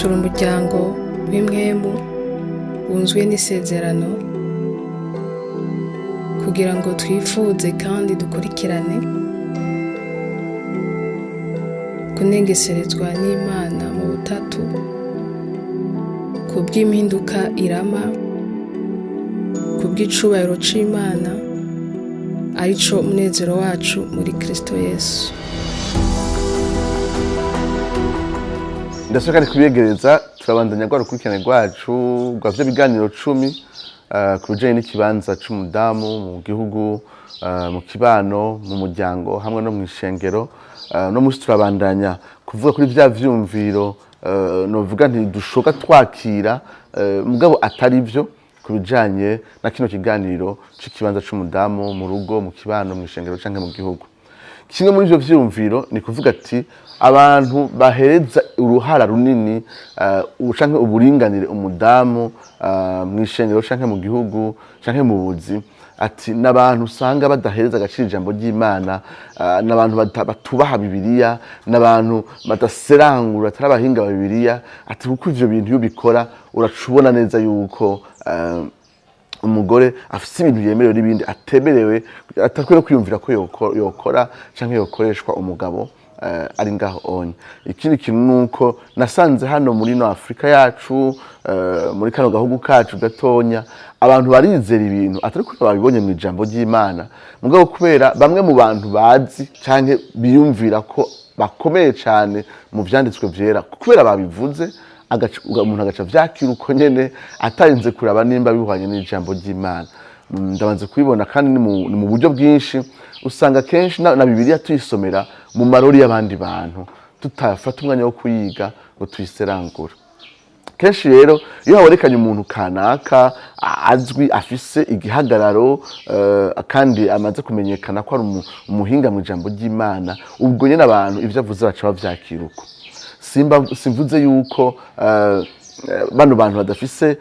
turi umuryango w'imwemu wunzwe n'isezerano kugira ngo twifuze kandi dukurikirane kunengeserezwa n'Imana mu butatu kubw'impinduka irama kubw'icubahiro c'Imana arico umunezero wacu muri Kristo Yesu. Ndashaka kubiyegereza turabandanya rwa rukurikirane rwacu rwa biganiro 10 ku bijanye n'ikibanza c'umudamu mu gihugu, mu kibano, mu muryango hamwe no mw'ishengero. No musi turabandanya kuvuga kuri vya vyumviro novuga nti dushoka twakira mugabo atari byo kubijanye na kino kiganiro c'ikibanza c'umudamu mu rugo, mu kibano, mw'ishengero canke mu gihugu. Kimwe muri ivyo vyumviro ni kuvuga ati abantu bahereza uruhara runini canke uburinganire umudamu mw'ishengero canke mu gihugu canke mu buzi, ati n'abantu usanga badahereza agaciro ijambo ry'Imana, n'abantu batubaha Bibiliya, n'abantu badaserangura atari abahinga ba Bibiliya, ati kuko ivyo bintu iyo bikora uracubona neza yuko umugore afise ibintu yemerewe n'ibindi atemerewe, atakwiye kwiyumvira ko yokora canke yokoreshwa umugabo ari ngaho onye. Ikindi kintu nuko nasanze hano muri no Afrika yacu, muri kano gahugu kacu gatonya, abantu barizera ibintu atari ko babibonye mu ijambo ry'Imana, mugabo kubera bamwe mu bantu bazi canke biyumvira ko bakomeye cyane mu vyanditswe vyera, kubera babivuze umuntu agaca vyakira uko nyene atarinze kuraba nimba bihwanye n'ijambo ry'Imana. Ndabanze kubibona kandi ni mu buryo bwinshi, usanga kenshi na Bibiliya tuyisomera mu marori y'abandi bantu, tutafata umwanya wo kuyiga ngo tuyiserangura. Kenshi rero iyo haborekanye umuntu kanaka azwi afise igihagararo kandi amaze kumenyekana ko ari umuhinga mu ijambo ry'Imana, ubwo nyene abantu ivyo avuze baca bavyakira uko. Simvuze yuko bano bantu badafise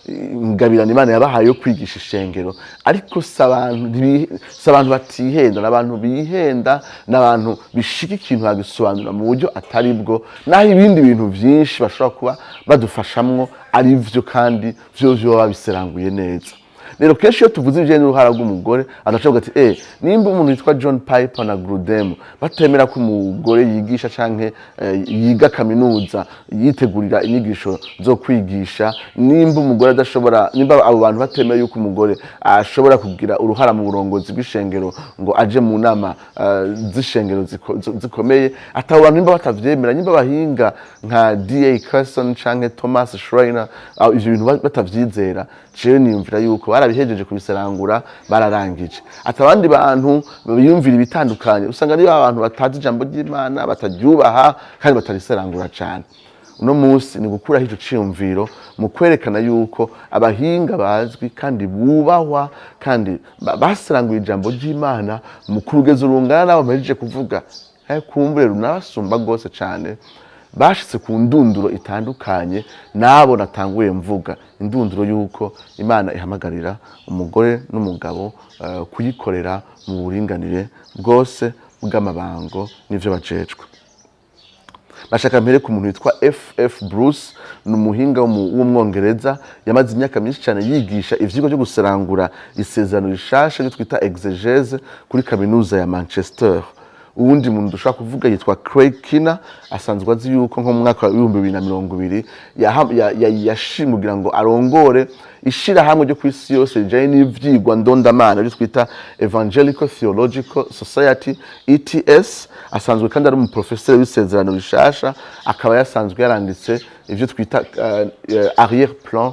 ingabirano Imana yabahaye yo kwigisha ishengero, ariko s'abantu batihenda, n'abantu bihenda, n'abantu bishika ikintu bagisobanura mu buryo atari bwo, naho ibindi bintu vyinshi bashobora kuba badufashamwo ari vyo kandi vyo babiseranguye neza. Rero kenshi iyo tuvuze ibijanye n'uruhara rw'umugore agacavuga ati nimba umuntu yitwa John Piper na Grudem batemera ko umugore yigisha canke yiga kaminuza yitegurira inyigisho zo kwigisha, nimba umugore adashobora, nimba abo bantu batemera yuko umugore ashobora kugira uruhara mu burongozi bw'ishengero ngo aje mu nama z'ishengero zikomeye, atabo bantu nimba batavyemera, nimba bahinga nka D.A. Carson canke Thomas Schreiner ivyo bintu batavyizera, jewe niyumvira yuko barabihejeje kubiserangura bararangije. Ati abandi bantu biyumvira ibitandukanye, usanga ari abantu batazi ijambo ry'Imana, bataryubaha kandi batariserangura cyane. Uno munsi ni gukuraho ico ciyumviro mu kwerekana yuko abahinga bazwi kandi bubahwa kandi baseranguye ijambo ry'Imana mu kurugeza urungana nabo bahejeje kuvuga, kumbure runabasumba gose cyane, bashitse ku ndunduro itandukanye nabo natanguye mvuga, indunduro yuko Imana ihamagarira umugore n'umugabo kuyikorera mu buringanire bwose bw'amabango n'ivyo bajejwe. Bashaka mbere ku muntu witwa F.F. Bruce, n'umuhinga w'umwongereza yamaze imyaka myinshi cyane yigisha ivyigwa byo guserangura isezerano rishasha ryo twita exegese kuri kaminuza ya Manchester. Uwundi muntu dushaka kuvuga yitwa Craig Kina, asanzwe azi yuko nko mu mwaka wa 2020 yashimugira ngo arongore ishirahamwe ryo kw'isi yose rijanye n'ivyigwa ndondamana ryo twita Evangelical Theological Society ETS. Asanzwe kandi ari umuprofesseur w'isezerano rishasha, akaba yasanzwe yaranditse ivyo twita arrière plan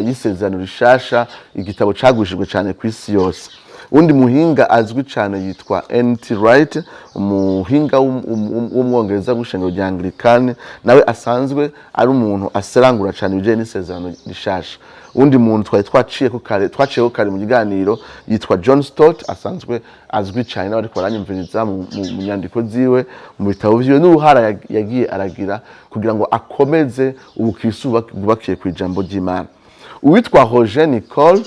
y'isezerano rishasha, igitabo cagurishijwe cyane kw'isi yose. Undi muhinga azwi cyane yitwa N.T. Wright, umuhinga w'umwongereza w'ishengero rya Anglikane, nawe asanzwe ari umuntu aserangura cyane ibijanye n'isezerano rishasha. Undi muntu twaciye kare mu kiganiro yitwa John Stott, asanzwe azwi cyane ariko baranyumviriza mu nyandiko ziwe, mu bitabo vyiwe n'uruhara yagiye aragira kugira ngo akomeze ubukristo bwabakiye ku ijambo ry'Imana. Uwitwa Roger Nicole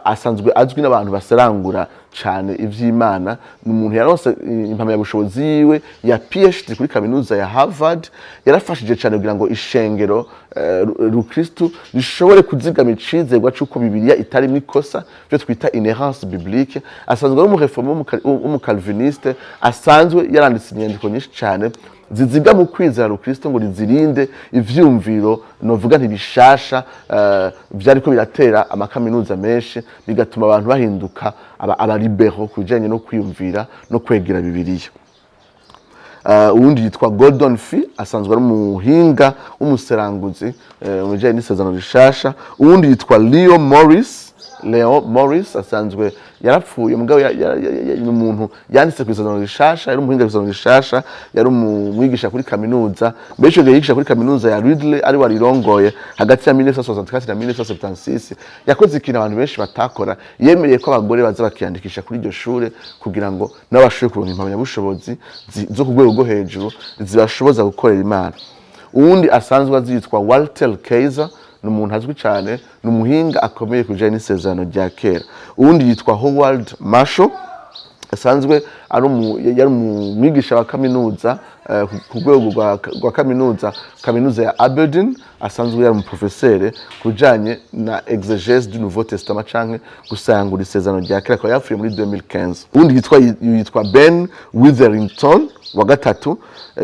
asanzwe azwi n'abantu baserangura cyane ivy'Imana. Ni umuntu yaronse impamyabushobozi yiwe ya PhD kuri kaminuza ya Harvard. Yarafashije cyane kugira ngo ishengero rukristo rishobore kuzigama icizerwa cy'uko Bibiliya itarimo ikosa, byo twita inherence biblique. Asanzwe ari umureforme w'umukalviniste, asanzwe yaranditse inyandiko nyinshi cyane ziziga mu kwizera rukristo ngo rizirinde ivyumviro novuga ntibishasha byariko biratera amakaminuza menshi, bigatuma abantu bahinduka abalibero kujanye no kwiyumvira no kwegera Bibiliya. Uwundi yitwa Gordon Fee, asanzwe ari umuhinga w'umuseranguzi mu bijanye n'isezerano rishasha. Uwundi yitwa Leo Morris, asanzwe yarapfuye mugabo umuntu yanditse ku isezerano rishasha, yari umuhinga w'isezerano rishasha, yari umwigisha kuri kaminuza. Mbese yigisha kuri kaminuza ya Ridley ari warirongoye hagati ya 1964 na 1976. Yakoze ikintu abantu benshi batakora, yemereye ko abagore baza bakiyandikisha kuri iryo shure kugira ngo n'abashobore kuronka impamyabushobozi zo ku rwego rwo hejuru zibashoboza gukorera Imana. Uwundi asanzwe azitwa Walter Kaiser, ni umuntu azwi cyane, ni umuhinga akomeye kujanye n'isezerano rya kera. Uwundi yitwa Howard Marshall, asanzwe ari yari umwigisha wa kaminuza ku rwego rwa kaminuza ya Aberdeen. Asanzwe yari umuprofesere kujanye na exegèse du Nouveau Testament canke gusangura isezerano rya kera, akaba yapfuye muri 2015. Uwundi yitwa Ben Witherington wa gatatu,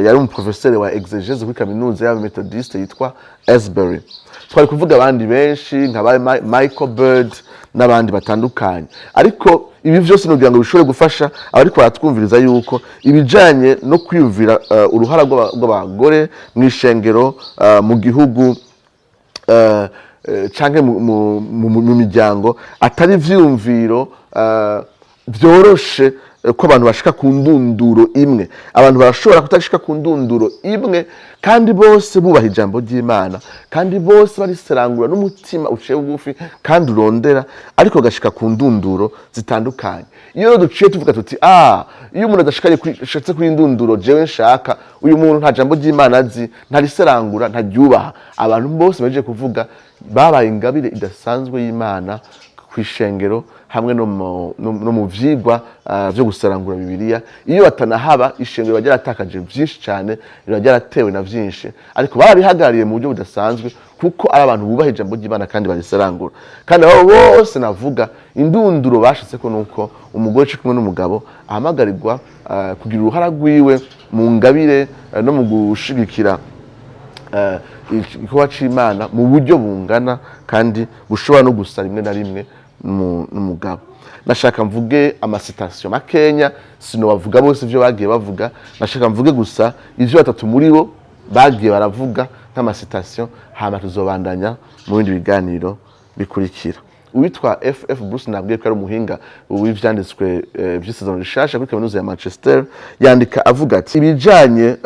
yari umuprofesere wa exegèse kuri kaminuza y'Abamethodiste yitwa Asbury. Twari kuvuga abandi benshi nka Michael Bird n'abandi batandukanye, ariko ibi byose nugira ngo bishobore gufasha abariko baratwumviriza yuko ibijanye no kwiyumvira uruhara rw'abagore mu ishengero, mu gihugu canke mu miryango atari ivyumviro byoroshe ko abantu bashika ku ndunduro imwe. Abantu barashobora kutashika ku ndunduro imwe kandi bose bubaha ijambo ry'Imana, kandi bose bariserangura n'umutima uciye bugufi kandi urondera, ariko gashika ku ndunduro zitandukanye. Iyo duciye tuvuga tuti iyo umuntu adashikanye kuri ndunduro jewe nshaka, uyu muntu nta jambo ry'Imana azi, ntariserangura, ntaryubaha. Abantu bose baje kuvuga babaye ingabire idasanzwe y'Imana kwishengero hamwe no mu vyigwa byo gusarangura Bibiliya. Iyo batanahaba ishengero bagira atakaje byinshi cyane, bagira atewe na byinshi, ariko barabihagariye mu buryo budasanzwe kuko ari abantu bubaha ijambo ry'Imana kandi barisarangura. Kandi abo bose navuga indunduro bashitse ko nuko umugore cyo kumwe n'umugabo ahamagarirwa kugira uruhara rwiwe mu ngabire no mu gushigikira igikorwa c'Imana mu buryo bungana kandi bushobora no gusa rimwe na rimwe n'umugabo. Nashaka mvuge amasitasiyo makenya, sino bavuga bose ivyo bagiye bavuga, nashaka mvuge gusa ivyo batatu muri bo bagiye baravuga nk'amasitasiyo, hama tuzobandanya mu bindi biganiro bikurikira. Uwitwa F.F. Bruce nabwiye ko ari umuhinga w'ivyanditswe vy'isezerano rishasha kuri kaminuza ya Manchester, yandika avuga ati ibijanye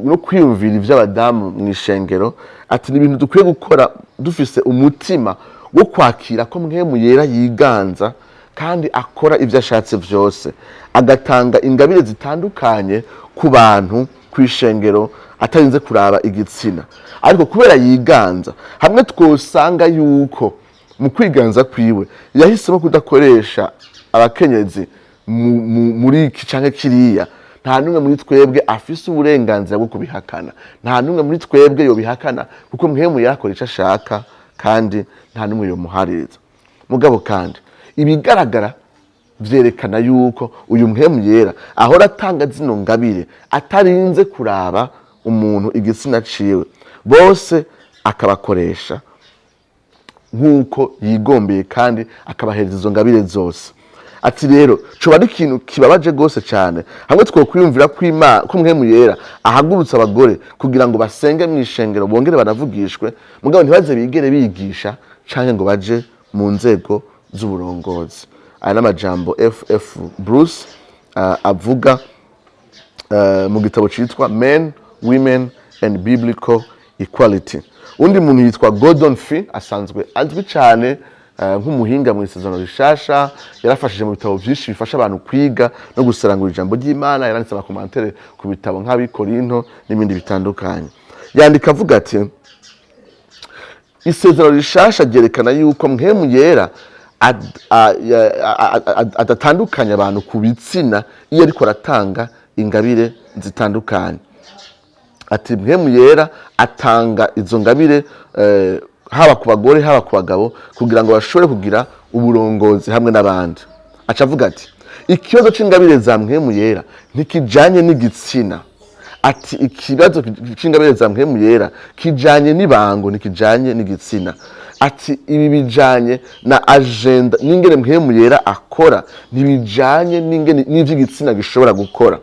no kwiyumvira ivy'abadamu mu ishengero, ati ni ibintu dukwiye gukora dufise umutima wo kwakira ko Mpwemu Yera yiganza kandi akora ivyo ashatse vyose, agatanga ingabire zitandukanye ku bantu kwishengero atarinze kuraba igitsina. Ariko kubera yiganza, hamwe twosanga yuko mu kwiganza kwiwe yahisemo kudakoresha abakenyezi muri iki canke kiriya, nta numwe muri twebwe afise uburenganzira bwo kubihakana, nta numwe muri twebwe yobihakana kuko Mpwemu Yera akora ico ashaka kandi nta numwe yomuhaririza. Mugabo kandi ibigaragara vyerekana yuko uyu Mpwemu Yera ahora atanga zino ngabire atarinze kuraba umuntu igitsina ciwe, bose akabakoresha nk'uko yigombeye kandi akabahereza izo ngabire zose. Ati rero coba ari ikintu kibabaje gose cyane hamwe twokwiyumvira ko Mpwemu Yera ahagurutsa abagore kugira ngo basenge mu ishengero bongere banavugishwe, mugabo ntibaze bigere bigisha canke ngo baje mu nzego z'uburongozi. Aya n'amajambo F.F. Bruce avuga mu gitabo citwa Men, Women and Biblical Equality. Undi muntu yitwa Gordon Fee, asanzwe azwi cyane nk'umuhinga mu isezerano rishasha, yarafashije mu bitabo byinshi bifasha abantu kwiga no gusarangura ijambo ry'Imana, yaranditse amakomantere ku bitabo nk'Abikorinto n'ibindi bitandukanye. Yandika avuga ati isezerano rishasha ryerekana yuko Mpwemu Yera adatandukanya abantu ku bitsina iyo ariko aratanga ingabire zitandukanye. Ati mpwemu yera atanga izo ngabire haba ku bagore haba ku bagabo kugira ngo bashobore kugira uburongozi hamwe n'abandi. Aca avuga ati ikibazo c'ingabire za mpwemu yera ntikijanye n'igitsina. Ati ikibazo c'ingabire za mpwemu yera kijanye n'ibango ntikijanye n'igitsina. Ati ibi bijanye na agenda n'ingene mpwemu yera akora ntibijanye n'ingene n'ivy'igitsina gishobora gukora.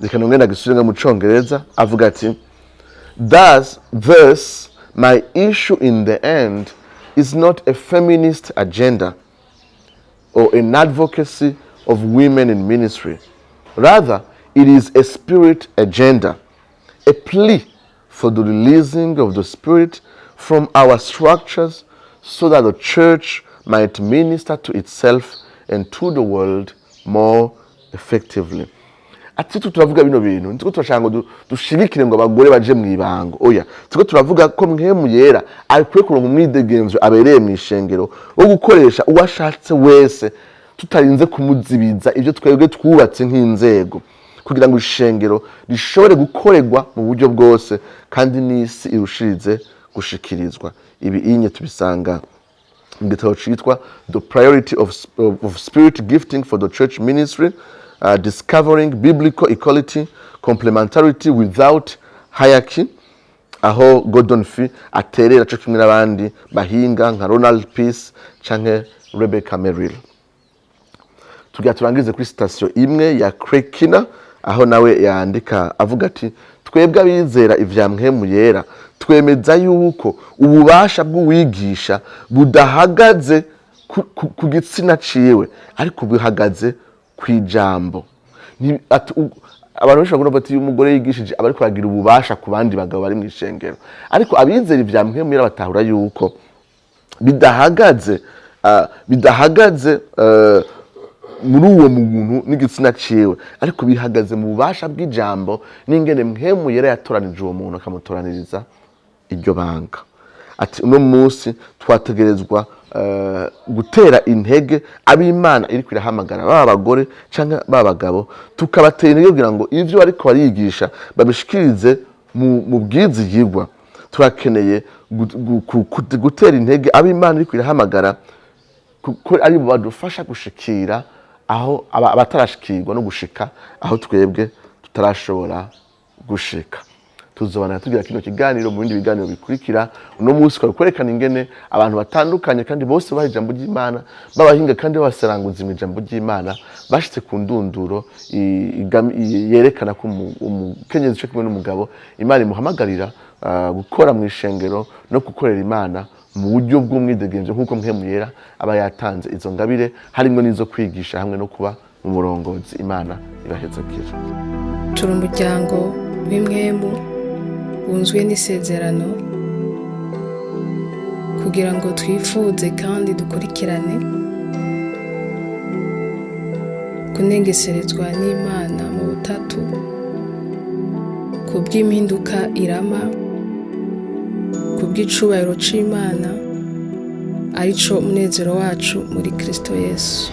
Reka nongera gisubire mu Congereza avuga ati thus my issue in the end is not a feminist agenda or an advocacy of women in ministry. Rather, it is a spirit agenda, a plea for the releasing of the spirit from our structures so that the church might minister to itself and to the world more effectively. Ati turavuga bino bintu ntuko turashaka ngo dushirikire ngo abagore baje mwibango. Oya, tuko turavuga ko mpwemu yera akwiye kuronka umwidegemvyo abereye mu ishengero wo gukoresha uwashatse wese tutarinze kumuzibiza ibyo twebwe twubatse nk'inzego kugira ngo ishengero rishobore gukorerwa mu buryo bwose kandi n'isi irushirize gushikirizwa. Ibi inye tubisanga mu gitabo cyitwa The Priority of Spirit Gifting for the Church Ministry, Discovering Biblical Equality, Complementarity Without Hierarchy, aho Gordon Fee aterera cyo kimwe n'abandi bahinga nka Ronald Peace canke Rebecca Merrill. Tugira turangize kuri station imwe ya Krekina aho nawe yandika avuga ati twebwe abizera ivya mpwemu yera twemeza yuko ububasha bw'uwigisha budahagaze ku gitsina ciwe ariko bihagaze kwijambo. Abantu bashobora kuvuga ati umugore yigishije abari kuragira ububasha ku bandi bagabo bari mu ishengero, ariko abizera ivya mpwemu yera batahura yuko bidahagaze muri uwo muntu n'igitsina ciwe ariko bihagaze mu bubasha bw'ijambo n'ingene mpwemu yera yatoranije uwo muntu akamutoraniriza iryo banga. Ati uno munsi twategerezwa gutera intege ab'Imana iri kwirahamagara baba abagore canke baba abagabo, tukabatera intege kugira ngo ivyo bariko barigisha babishikirize mu bwizigirwa. Turakeneye gutera intege ab'Imana iri kwirahamagara kuko ari bo badufasha gushikira aho abatarashikirwa no gushika aho twebwe tutarashobora gushika. Tuzobana tugira kino kiganiro mu bindi biganiro bikurikira. Uno munsi kwerekana ingene abantu batandukanye kandi bose baha ijambo ry'Imana babahinga kandi baseranguza ijambo ry'Imana bashitse ku ndunduro yerekana ko umukenyezi cyo kimwe n'umugabo Imana imuhamagarira gukora mu ishengero no gukorera Imana mu buryo bw'umwidegemvyo nk'uko mpwemu yera aba yatanze izo ngabire harimo n'izo kwigisha hamwe no kuba mu murongozi. Imana ibahezekere. Turi umuryango w'imwemu bunzwe n'isezerano kugira ngo twifuze kandi dukurikirane kunengeserezwa n'Imana mu butatu ku bw'impinduka irama, ku bw'icubahiro c'Imana arico munezero wacu muri Kristo Yesu.